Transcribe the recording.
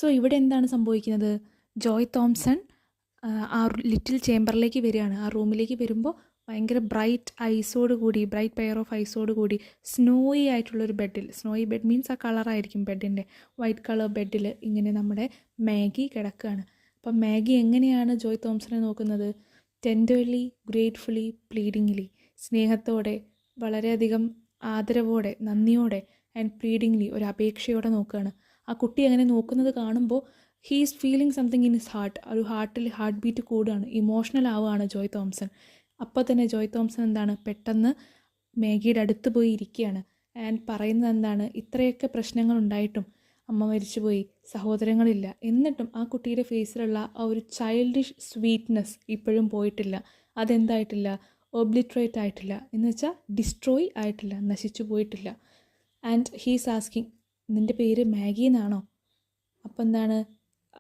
So ഇവിടെ എന്താണ് സംഭവിക്കുന്നത്? ജോയ് തോംസൺ ആ ലിറ്റിൽ ചേംബറിലേക്ക് വരികയാണ്. ആ റൂമിലേക്ക് വരുമ്പോൾ ഭയങ്കര ബ്രൈറ്റ് പെയർ ഓഫ് ഐസോട് കൂടി സ്നോയി ആയിട്ടുള്ളൊരു ബെഡിൽ, സ്നോയി ബെഡ് മീൻസ് ആ കളറായിരിക്കും ബെഡിൻ്റെ, വൈറ്റ് കളർ ബെഡിൽ ഇങ്ങനെ നമ്മുടെ മാഗി കിടക്കുകയാണ്. അപ്പം മാഗി എങ്ങനെയാണ് ജോയ് തോംസനെ നോക്കുന്നത്? ടെൻഡർലി, ഗ്രേറ്റ്ഫുള്ളി, പ്ലീഡിങ്ലി, സ്നേഹത്തോടെ, വളരെയധികം ആദരവോടെ, നന്ദിയോടെ ആൻഡ് പ്ലീഡിങ്ലി, ഒരു അപേക്ഷയോടെ നോക്കുകയാണ്. ആ കുട്ടി അങ്ങനെ നോക്കുന്നത് കാണുമ്പോൾ he is feeling something in his heart. ഒരു ഹാർട്ട് ബീറ്റ് കൂടുകയാണ്, ഇമോഷണൽ ആവുകയാണ് ജോയ് തോംസൺ. അപ്പോൾ തന്നെ ജോയ് തോംസൺ എന്താണ്, പെട്ടെന്ന് മാഗിയുടെ അടുത്ത് പോയി ഇരിക്കുകയാണ്. ആൻഡ് പറയുന്നത് എന്താണ്, ഇത്രയൊക്കെ പ്രശ്നങ്ങൾ ഉണ്ടായിട്ടും, അമ്മ മരിച്ചുപോയി, സഹോദരങ്ങളില്ല, എന്നിട്ടും ആ കുട്ടിയുടെ ഫേസിലുള്ള ആ ഒരു ചൈൽഡിഷ് സ്വീറ്റ്നെസ് ഇപ്പോഴും പോയിട്ടില്ല. അതെന്തായിട്ടില്ല? ഒബ്ലിട്രേറ്റ് ആയിട്ടില്ല, എന്ന് വെച്ചാൽ ഡിസ്ട്രോയ് ആയിട്ടില്ല, നശിച്ചു പോയിട്ടില്ല. ആൻഡ് ഹീസ് ആസ്കിങ്, നിൻ്റെ പേര് മാഗി എന്നാണോ? അപ്പോൾ എന്താണ്,